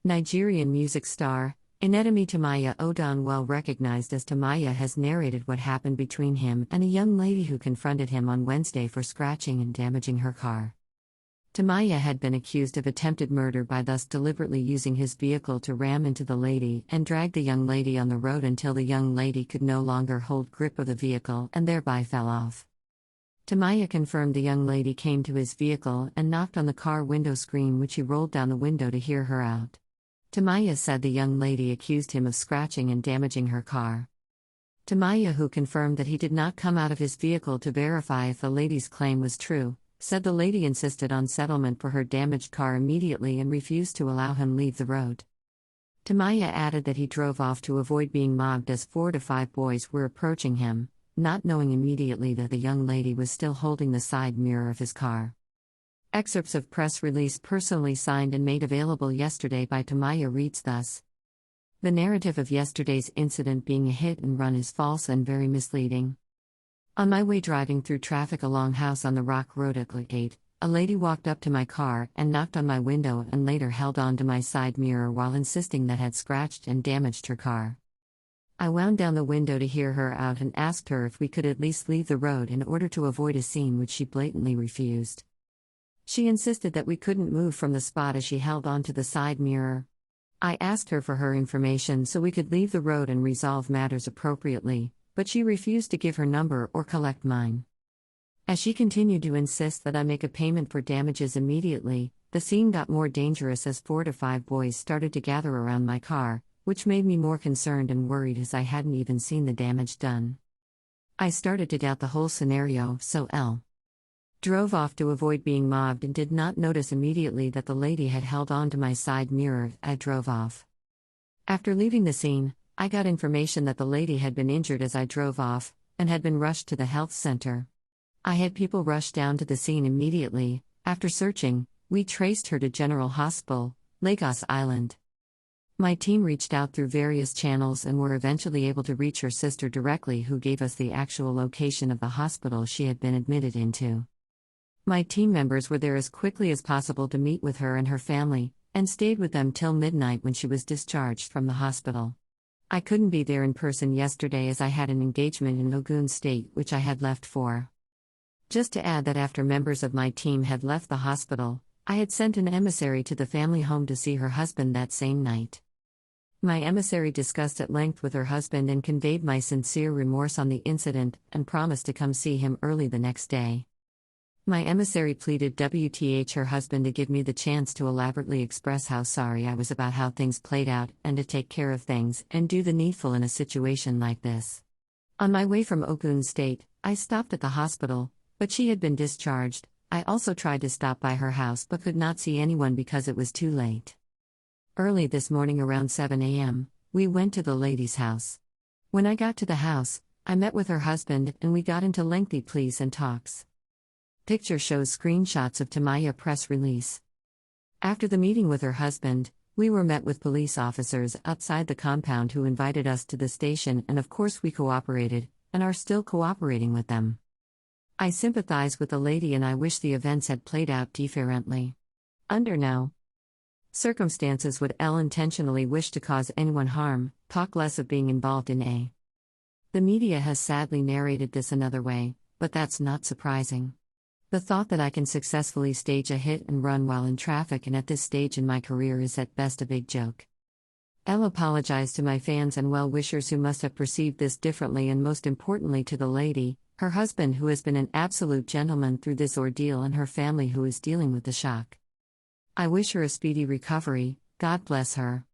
Nigerian music star, Inedimi Timaya Odon, well recognized as Timaya, has narrated what happened between him and a young lady who confronted him on Wednesday for scratching and damaging her car. Timaya had been accused of attempted murder by thus deliberately using his vehicle to ram into the lady and drag the young lady on the road until the young lady could no longer hold grip of the vehicle and thereby fell off. Timaya confirmed the young lady came to his vehicle and knocked on the car window screen, which he rolled down the window to hear her out. Timaya said the young lady accused him of scratching and damaging her car. Timaya, who confirmed that he did not come out of his vehicle to verify if the lady's claim was true, said the lady insisted on settlement for her damaged car immediately and refused to allow him leave the road. Timaya added that he drove off to avoid being mobbed as 4 to 5 boys were approaching him, not knowing immediately that the young lady was still holding the side mirror of his car. Excerpts of press release personally signed and made available yesterday by Timaya reads thus. The narrative of yesterday's incident being a hit and run is false and very misleading. On my way driving through traffic along House on the Rock Road at Click 8, a lady walked up to my car and knocked on my window and later held on to my side mirror while insisting that had scratched and damaged her car. I wound down the window to hear her out and asked her if we could at least leave the road in order to avoid a scene, which she blatantly refused. She insisted that we couldn't move from the spot as she held on to the side mirror. I asked her for her information so we could leave the road and resolve matters appropriately, but she refused to give her number or collect mine. As she continued to insist that I make a payment for damages immediately, the scene got more dangerous as 4 to 5 boys started to gather around my car, which made me more concerned and worried as I hadn't even seen the damage done. I started to doubt the whole scenario, so L. drove off to avoid being mobbed and did not notice immediately that the lady had held on to my side mirror. I drove off. After leaving the scene, I got information that the lady had been injured as I drove off, and had been rushed to the health center. I had people rush down to the scene immediately. After searching, we traced her to General Hospital, Lagos Island. My team reached out through various channels and were eventually able to reach her sister directly, who gave us the actual location of the hospital she had been admitted into. My team members were there as quickly as possible to meet with her and her family, and stayed with them till midnight when she was discharged from the hospital. I couldn't be there in person yesterday as I had an engagement in Ogun State, which I had left for. Just to add that after members of my team had left the hospital, I had sent an emissary to the family home to see her husband that same night. My emissary discussed at length with her husband and conveyed my sincere remorse on the incident and promised to come see him early the next day. My emissary pleaded WTH her husband to give me the chance to elaborately express how sorry I was about how things played out and to take care of things and do the needful in a situation like this. On my way from Ogun State, I stopped at the hospital, but she had been discharged. I also tried to stop by her house but could not see anyone because it was too late. Early this morning around 7 a.m., we went to the lady's house. When I got to the house, I met with her husband and we got into lengthy pleas and talks. Picture shows screenshots of Timaya press release. After the meeting with her husband, we were met with police officers outside the compound who invited us to the station, and of course we cooperated, and are still cooperating with them. I sympathize with the lady and I wish the events had played out differently. Under no circumstances would L intentionally wish to cause anyone harm, talk less of being involved in a. The media has sadly narrated this another way, but that's not surprising. The thought that I can successfully stage a hit and run while in traffic and at this stage in my career is at best a big joke. I'll apologize to my fans and well-wishers who must have perceived this differently, and most importantly to the lady, her husband who has been an absolute gentleman through this ordeal, and her family who is dealing with the shock. I wish her a speedy recovery. God bless her.